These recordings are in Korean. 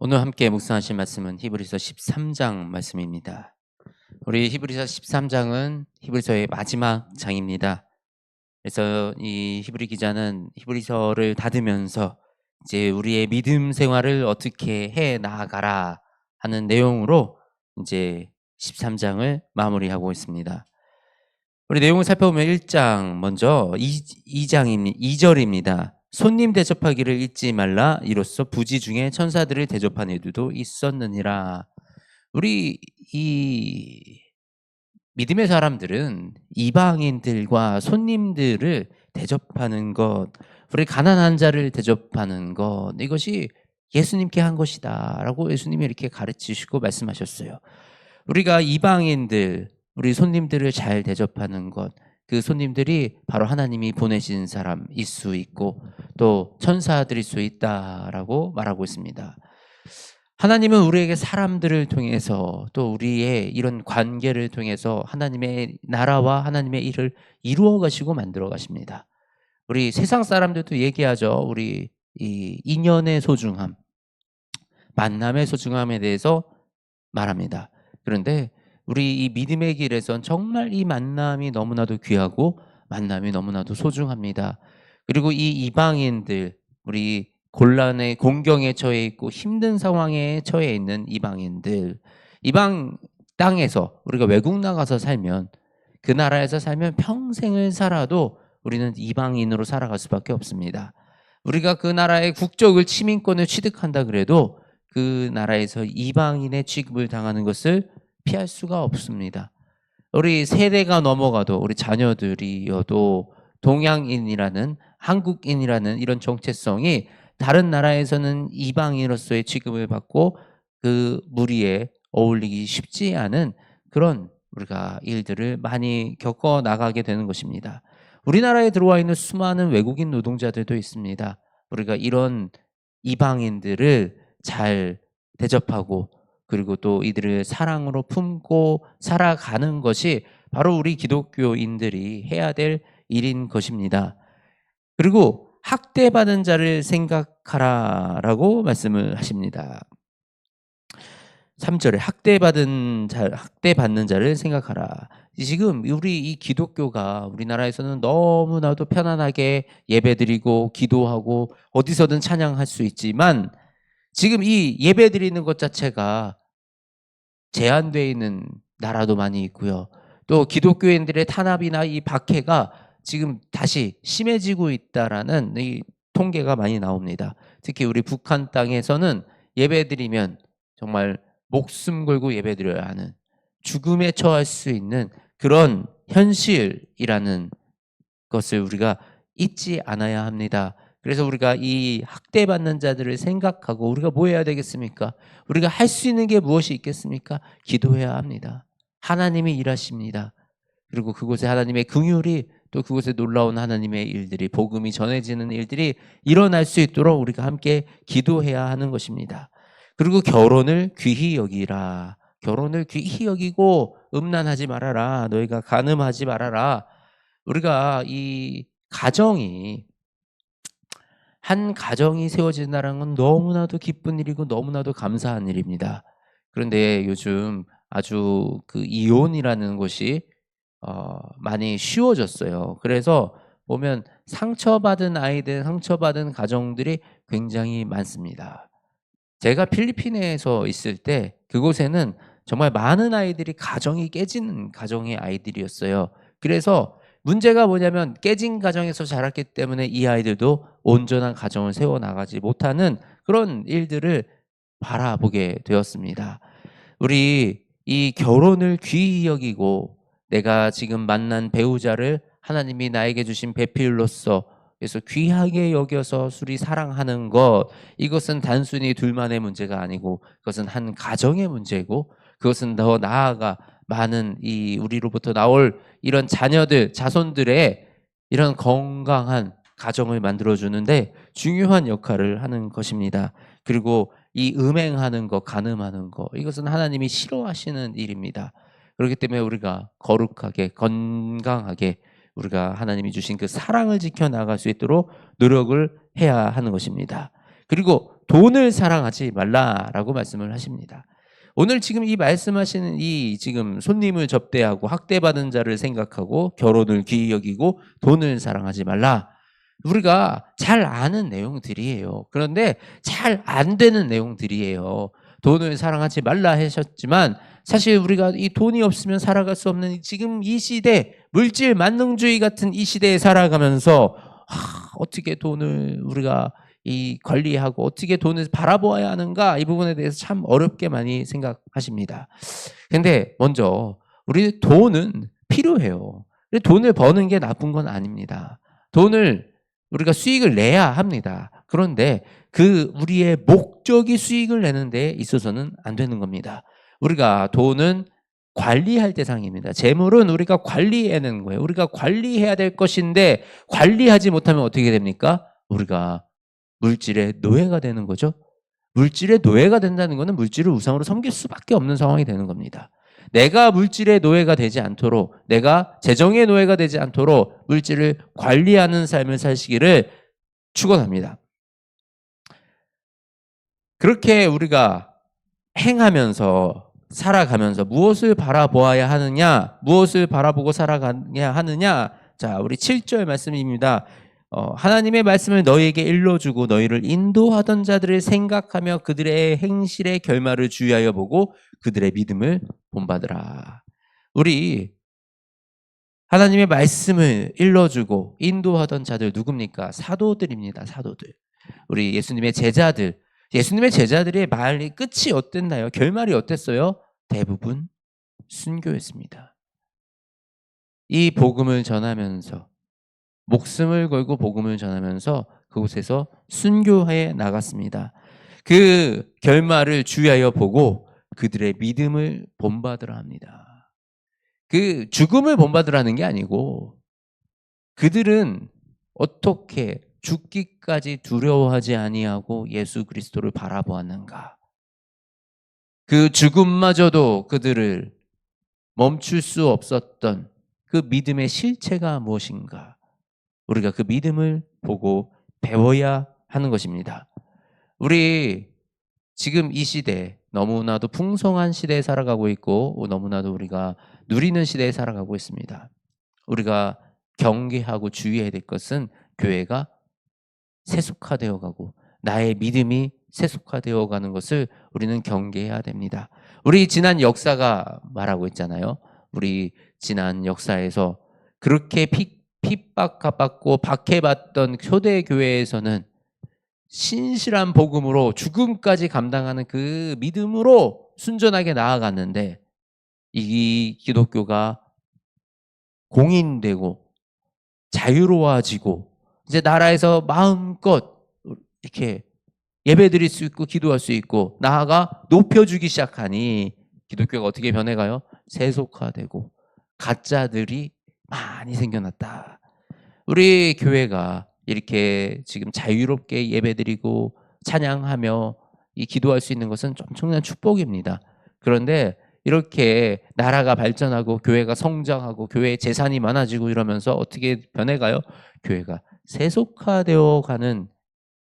오늘 함께 묵상하실 말씀은 히브리서 13장 말씀입니다. 우리 히브리서 13장은 히브리서의 마지막 장입니다. 그래서 이 히브리 기자는 히브리서를 닫으면서 이제 우리의 믿음 생활을 어떻게 해 나아가라 하는 내용으로 이제 13장을 마무리하고 있습니다. 우리 내용을 살펴보면 1장 먼저 2절입니다. 손님 대접하기를 잊지 말라. 이로써 부지 중에 천사들을 대접하는 이들도 있었느니라. 우리 이 믿음의 사람들은 이방인들과 손님들을 대접하는 것, 우리 가난한 자를 대접하는 것, 이것이 예수님께 한 것이다라고 예수님이 이렇게 가르치시고 말씀하셨어요. 우리가 이방인들, 우리 손님들을 잘 대접하는 것, 그 손님들이 바로 하나님이 보내신 사람일 수 있고 또 천사들일 수 있다라고 말하고 있습니다. 하나님은 우리에게 사람들을 통해서 또 우리의 이런 관계를 통해서 하나님의 나라와 하나님의 일을 이루어 가시고 만들어 가십니다. 우리 세상 사람들도 얘기하죠. 우리 이 인연의 소중함, 만남의 소중함에 대해서 말합니다. 그런데 우리 이 믿음의 길에선 정말 이 만남이 너무나도 귀하고 만남이 너무나도 소중합니다. 그리고 이 이방인들, 우리 곤란의 공경에 처해 있고 힘든 상황에 처해 있는 이방인들, 이방 땅에서 우리가 외국 나가서 살면 그 나라에서 살면 평생을 살아도 우리는 이방인으로 살아갈 수밖에 없습니다. 우리가 그 나라의 국적을 시민권을 취득한다 그래도 그 나라에서 이방인의 취급을 당하는 것을 피할 수가 없습니다. 우리 세대가 넘어가도 우리 자녀들이어도 동양인이라는 한국인이라는 이런 정체성이 다른 나라에서는 이방인으로서의 취급을 받고 그 무리에 어울리기 쉽지 않은 그런 우리가 일들을 많이 겪어 나가게 되는 것입니다. 우리나라에 들어와 있는 수많은 외국인 노동자들도 있습니다. 우리가 이런 이방인들을 잘 대접하고 그리고 또 이들을 사랑으로 품고 살아가는 것이 바로 우리 기독교인들이 해야 될 일인 것입니다. 그리고 학대받은 자를 생각하라라고 말씀을 하십니다. 3절에 학대받는 자를 생각하라. 지금 우리 이 기독교가 우리나라에서는 너무나도 편안하게 예배드리고 기도하고 어디서든 찬양할 수 있지만 지금 이 예배드리는 것 자체가 제한되어 있는 나라도 많이 있고요. 또 기독교인들의 탄압이나 이 박해가 지금 다시 심해지고 있다라는 이 통계가 많이 나옵니다. 특히 우리 북한 땅에서는 예배드리면 정말 목숨 걸고 예배드려야 하는 죽음에 처할 수 있는 그런 현실이라는 것을 우리가 잊지 않아야 합니다. 그래서 우리가 이 학대받는 자들을 생각하고 우리가 뭐 해야 되겠습니까? 우리가 할 수 있는 게 무엇이 있겠습니까? 기도해야 합니다. 하나님이 일하십니다. 그리고 그곳에 하나님의 긍휼이 또 그곳에 놀라운 하나님의 일들이 복음이 전해지는 일들이 일어날 수 있도록 우리가 함께 기도해야 하는 것입니다. 그리고 결혼을 귀히 여기라. 결혼을 귀히 여기고 음란하지 말아라. 너희가 간음하지 말아라. 우리가 이 가정이 한 가정이 세워진다는 건 너무나도 기쁜 일이고 너무나도 감사한 일입니다. 그런데 요즘 아주 그 이혼이라는 것이 많이 쉬워졌어요. 그래서 보면 상처받은 아이들, 상처받은 가정들이 굉장히 많습니다. 제가 필리핀에서 있을 때 그곳에는 정말 많은 아이들이 가정이 깨지는 가정의 아이들이었어요. 그래서 문제가 뭐냐면 깨진 가정에서 자랐기 때문에 이 아이들도 온전한 가정을 세워나가지 못하는 그런 일들을 바라보게 되었습니다. 우리 이 결혼을 귀히 여기고 내가 지금 만난 배우자를 하나님이 나에게 주신 배필로서 그래서 귀하게 여겨서 술이 사랑하는 것, 이것은 단순히 둘만의 문제가 아니고 그것은 한 가정의 문제고 그것은 더 나아가 많은 이 우리로부터 나올 이런 자녀들, 자손들의 이런 건강한 가정을 만들어주는데 중요한 역할을 하는 것입니다. 그리고 이 음행하는 것, 간음하는 것, 이것은 하나님이 싫어하시는 일입니다. 그렇기 때문에 우리가 거룩하게, 건강하게 우리가 하나님이 주신 그 사랑을 지켜나갈 수 있도록 노력을 해야 하는 것입니다. 그리고 돈을 사랑하지 말라라고 말씀을 하십니다. 오늘 지금 이 말씀하시는 이 지금 손님을 접대하고 학대받은 자를 생각하고 결혼을 귀히 여기고 돈을 사랑하지 말라. 우리가 잘 아는 내용들이에요. 그런데 잘 안 되는 내용들이에요. 돈을 사랑하지 말라 하셨지만 사실 우리가 이 돈이 없으면 살아갈 수 없는 지금 이 시대, 물질 만능주의 같은 이 시대에 살아가면서 어떻게 돈을 우리가 이 관리하고 어떻게 돈을 바라보아야 하는가, 이 부분에 대해서 참 어렵게 많이 생각하십니다. 근데 먼저 우리 돈은 필요해요. 돈을 버는 게 나쁜 건 아닙니다. 돈을 우리가 수익을 내야 합니다. 그런데 그 우리의 목적이 수익을 내는 데 있어서는 안 되는 겁니다. 우리가 돈은 관리할 대상입니다. 재물은 우리가 관리해내는 거예요. 우리가 관리해야 될 것인데 관리하지 못하면 어떻게 됩니까? 우리가 물질의 노예가 되는 거죠. 물질의 노예가 된다는 것은 물질을 우상으로 섬길 수밖에 없는 상황이 되는 겁니다. 내가 물질의 노예가 되지 않도록, 내가 재정의 노예가 되지 않도록 물질을 관리하는 삶을 사시기를 축원합니다. 그렇게 우리가 행하면서 살아가면서 무엇을 바라보아야 하느냐, 무엇을 바라보고 살아가야 하느냐. 자, 우리 7절 말씀입니다. 하나님의 말씀을 너희에게 일러주고 너희를 인도하던 자들을 생각하며 그들의 행실의 결말을 주의하여 보고 그들의 믿음을 본받으라. 우리 하나님의 말씀을 일러주고 인도하던 자들 누굽니까? 사도들입니다. 사도들. 우리 예수님의 제자들. 예수님의 제자들의 말이 끝이 어땠나요? 결말이 어땠어요? 대부분 순교했습니다. 이 복음을 전하면서, 목숨을 걸고 복음을 전하면서 그곳에서 순교해 나갔습니다. 그 결말을 주의하여 보고 그들의 믿음을 본받으라 합니다. 그 죽음을 본받으라는 게 아니고 그들은 어떻게 죽기까지 두려워하지 아니하고 예수 그리스도를 바라보았는가. 그 죽음마저도 그들을 멈출 수 없었던 그 믿음의 실체가 무엇인가. 우리가 그 믿음을 보고 배워야 하는 것입니다. 우리 지금 이 시대 너무나도 풍성한 시대에 살아가고 있고 너무나도 우리가 누리는 시대에 살아가고 있습니다. 우리가 경계하고 주의해야 될 것은 교회가 세속화되어 가고 나의 믿음이 세속화되어 가는 것을 우리는 경계해야 됩니다. 우리 지난 역사가 말하고 있잖아요. 우리 지난 역사에서 그렇게 핍박받고 박해받던 초대교회에서는 신실한 복음으로 죽음까지 감당하는 그 믿음으로 순전하게 나아갔는데 이 기독교가 공인되고 자유로워지고 이제 나라에서 마음껏 이렇게 예배드릴 수 있고 기도할 수 있고 나아가 높여주기 시작하니 기독교가 어떻게 변해가요? 세속화되고 가짜들이 많이 생겨났다. 우리 교회가 이렇게 지금 자유롭게 예배드리고 찬양하며 이 기도할 수 있는 것은 엄청난 축복입니다. 그런데 이렇게 나라가 발전하고 교회가 성장하고 교회의 재산이 많아지고 이러면서 어떻게 변해가요? 교회가 세속화되어 가는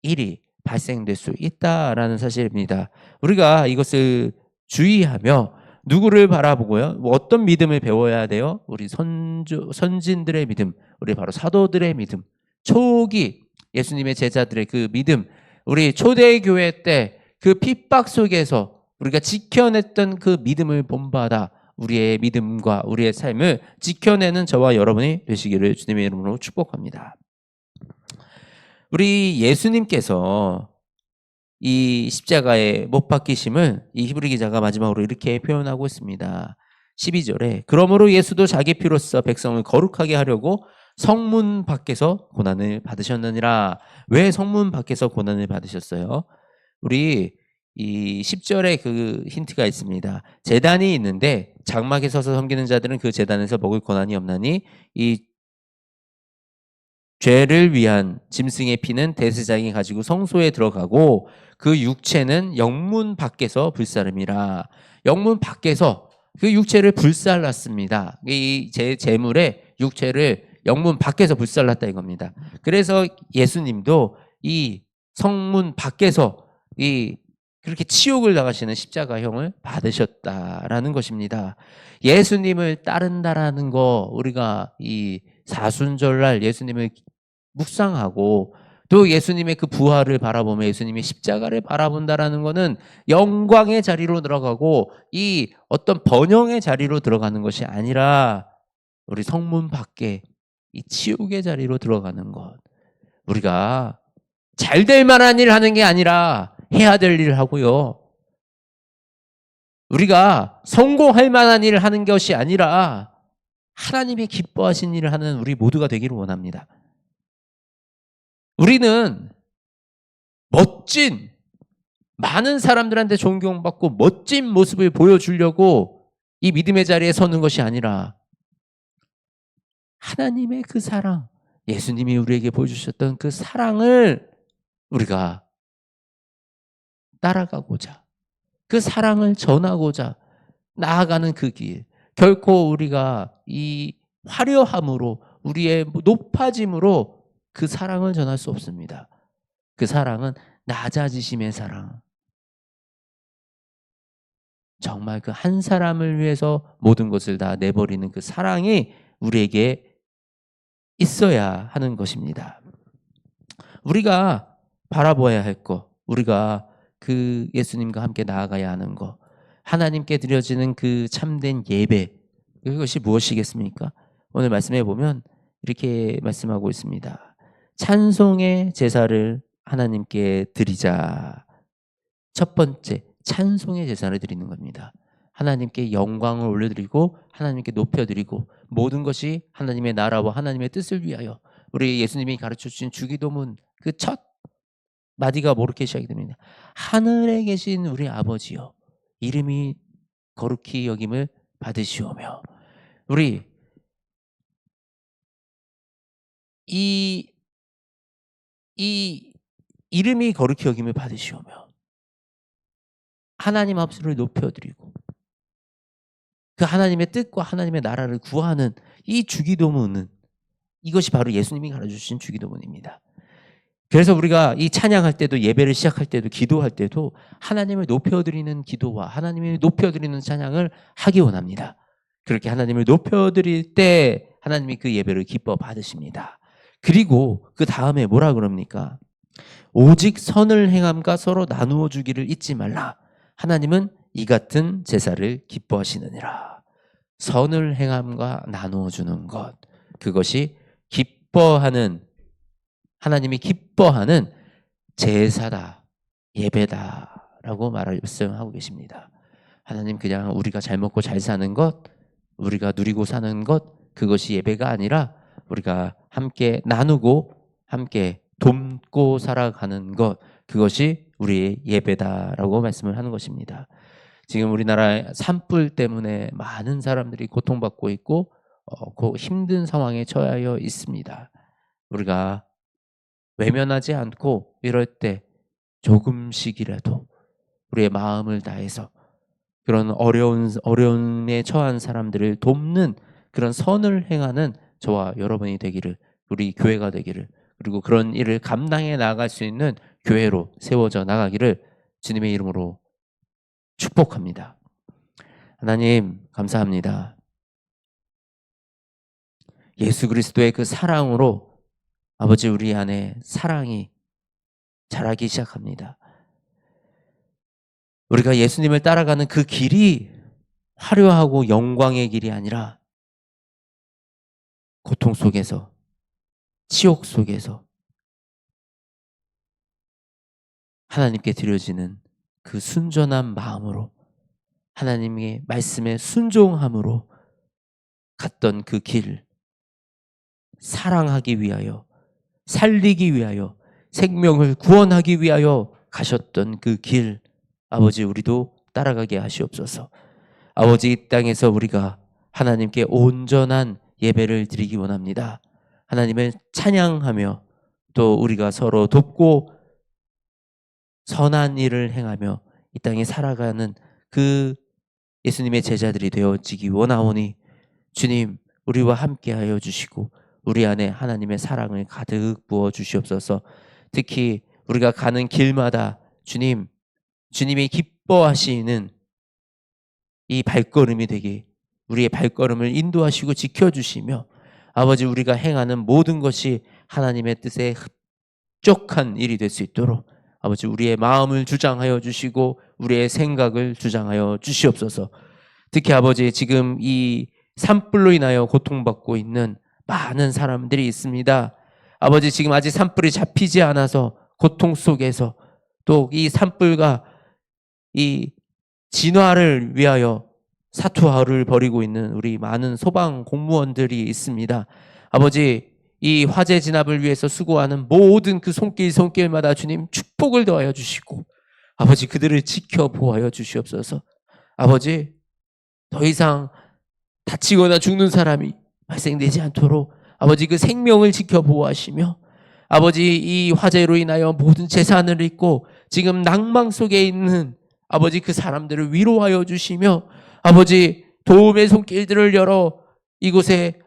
일이 발생될 수 있다라는 사실입니다. 우리가 이것을 주의하며 누구를 바라보고요? 어떤 믿음을 배워야 돼요? 우리 선진들의 믿음, 우리 바로 사도들의 믿음, 초기 예수님의 제자들의 그 믿음, 우리 초대교회 때 그 핍박 속에서 우리가 지켜냈던 그 믿음을 본받아 우리의 믿음과 우리의 삶을 지켜내는 저와 여러분이 되시기를 주님의 이름으로 축복합니다. 우리 예수님께서 이 십자가에 못 박히심을 이 히브리 기자가 마지막으로 이렇게 표현하고 있습니다. 12절에 그러므로 예수도 자기 피로써 백성을 거룩하게 하려고 성문 밖에서 고난을 받으셨느니라. 왜 성문 밖에서 고난을 받으셨어요? 우리 이 10절에 그 힌트가 있습니다. 제단이 있는데 장막에 서서 섬기는 자들은 그 제단에서 먹을 권한이 없나니 이 죄를 위한 짐승의 피는 대제사장이 가지고 성소에 들어가고 그 육체는 영문 밖에서 불사름이라. 영문 밖에서 그 육체를 불살랐습니다. 이 제물의 육체를 영문 밖에서 불살랐다 이겁니다. 그래서 예수님도 이 성문 밖에서 그렇게 치욕을 당하시는 십자가형을 받으셨다라는 것입니다. 예수님을 따른다라는 거, 우리가 이 사순절날 예수님을 묵상하고 또 예수님의 그 부활을 바라보며 예수님의 십자가를 바라본다라는 거는 영광의 자리로 들어가고 이 어떤 번영의 자리로 들어가는 것이 아니라 우리 성문 밖에 이 치욕의 자리로 들어가는 것. 우리가 잘 될 만한 일 하는 게 아니라 해야 될 일을 하고요. 우리가 성공할 만한 일을 하는 것이 아니라 하나님이 기뻐하신 일을 하는 우리 모두가 되기를 원합니다. 우리는 멋진, 많은 사람들한테 존경받고 멋진 모습을 보여주려고 이 믿음의 자리에 서는 것이 아니라 하나님의 그 사랑, 예수님이 우리에게 보여주셨던 그 사랑을 우리가 따라가고자, 그 사랑을 전하고자 나아가는 그 길, 결코 우리가 이 화려함으로, 우리의 높아짐으로 그 사랑을 전할 수 없습니다. 그 사랑은 낮아지심의 사랑. 정말 그 한 사람을 위해서 모든 것을 다 내버리는 그 사랑이 우리에게 있어야 하는 것입니다. 우리가 바라보아야 할 것, 우리가 그 예수님과 함께 나아가야 하는 것, 하나님께 드려지는 그 참된 예배, 그것이 무엇이겠습니까? 오늘 말씀해 보면 이렇게 말씀하고 있습니다. 찬송의 제사를 하나님께 드리자. 첫 번째, 찬송의 제사를 드리는 겁니다. 하나님께 영광을 올려드리고 하나님께 높여드리고 모든 것이 하나님의 나라와 하나님의 뜻을 위하여. 우리 예수님이 가르쳐주신 주기도문 그 첫 마디가 뭐렇게 시작이 됩니다. 하늘에 계신 우리 아버지여, 이름이 거룩히 여김을 받으시오며. 우리 이 이름이 거룩히 여김을 받으시오며 하나님 앞을 높여드리고 그 하나님의 뜻과 하나님의 나라를 구하는 이 주기도문은, 이것이 바로 예수님이 가르쳐주신 주기도문입니다. 그래서 우리가 이 찬양할 때도, 예배를 시작할 때도, 기도할 때도 하나님을 높여드리는 기도와 하나님을 높여드리는 찬양을 하기 원합니다. 그렇게 하나님을 높여드릴 때 하나님이 그 예배를 기뻐 받으십니다. 그리고 그 다음에 뭐라 그럽니까? 오직 선을 행함과 서로 나누어 주기를 잊지 말라. 하나님은 이 같은 제사를 기뻐하시느니라. 선을 행함과 나누어 주는 것, 그것이 기뻐하는, 하나님이 기뻐하는 제사다, 예배다라고 말씀하고 계십니다. 하나님 그냥 우리가 잘 먹고 잘 사는 것, 우리가 누리고 사는 것, 그것이 예배가 아니라 우리가 함께 나누고 함께 돕고 살아가는 것, 그것이 우리의 예배다라고 말씀을 하는 것입니다. 지금 우리나라의 산불 때문에 많은 사람들이 고통받고 있고 힘든 상황에 처하여 있습니다. 우리가 외면하지 않고 이럴 때 조금씩이라도 우리의 마음을 다해서 그런 어려움에 처한 사람들을 돕는 그런 선을 행하는 저와 여러분이 되기를, 우리 교회가 되기를, 그리고 그런 일을 감당해 나갈 수 있는 교회로 세워져 나가기를 주님의 이름으로 축복합니다. 하나님 감사합니다. 예수 그리스도의 그 사랑으로 아버지, 우리 안에 사랑이 자라기 시작합니다. 우리가 예수님을 따라가는 그 길이 화려하고 영광의 길이 아니라 고통 속에서, 치욕 속에서 하나님께 드려지는 그 순전한 마음으로, 하나님의 말씀에 순종함으로 갔던 그 길, 사랑하기 위하여, 살리기 위하여, 생명을 구원하기 위하여 가셨던 그 길, 아버지 우리도 따라가게 하시옵소서. 아버지, 이 땅에서 우리가 하나님께 온전한 예배를 드리기 원합니다. 하나님을 찬양하며 또 우리가 서로 돕고 선한 일을 행하며 이 땅에 살아가는 그 예수님의 제자들이 되어지기 원하오니 주님, 우리와 함께하여 주시고 우리 안에 하나님의 사랑을 가득 부어 주시옵소서. 특히 우리가 가는 길마다 주님이 기뻐하시는 이 발걸음이 되게 우리의 발걸음을 인도하시고 지켜주시며 아버지 우리가 행하는 모든 것이 하나님의 뜻에 흡족한 일이 될 수 있도록 아버지 우리의 마음을 주장하여 주시고 우리의 생각을 주장하여 주시옵소서. 특히 아버지 지금 이 산불로 인하여 고통받고 있는 많은 사람들이 있습니다. 아버지 지금 아직 산불이 잡히지 않아서 고통 속에서 또 이 산불과 이 진화를 위하여 사투하를 벌이고 있는 우리 많은 소방 공무원들이 있습니다. 아버지 이 화재 진압을 위해서 수고하는 모든 그 손길마다 주님 축복을 더하여 주시고 아버지 그들을 지켜 보호하여 주시옵소서. 아버지 더 이상 다치거나 죽는 사람이 발생되지 않도록 아버지 그 생명을 지켜 보호하시며 아버지 이 화재로 인하여 모든 재산을 잃고 지금 낭망 속에 있는 아버지 그 사람들을 위로하여 주시며 아버지 도움의 손길들을 열어 이곳에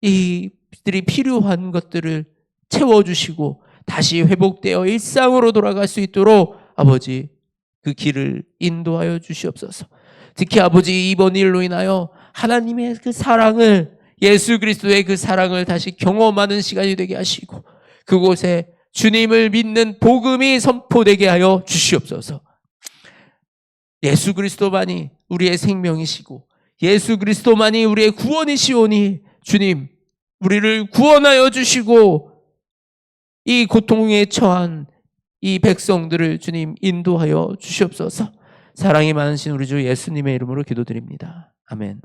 이들이 필요한 것들을 채워주시고 다시 회복되어 일상으로 돌아갈 수 있도록 아버지 그 길을 인도하여 주시옵소서. 특히 아버지 이번 일로 인하여 하나님의 그 사랑을 예수 그리스도의 그 사랑을 다시 경험하는 시간이 되게 하시고 그곳에 주님을 믿는 복음이 선포되게 하여 주시옵소서. 예수 그리스도만이 우리의 생명이시고 예수 그리스도만이 우리의 구원이시오니 주님 우리를 구원하여 주시고 이 고통에 처한 이 백성들을 주님 인도하여 주시옵소서. 사랑이 많으신 우리 주 예수님의 이름으로 기도드립니다. 아멘.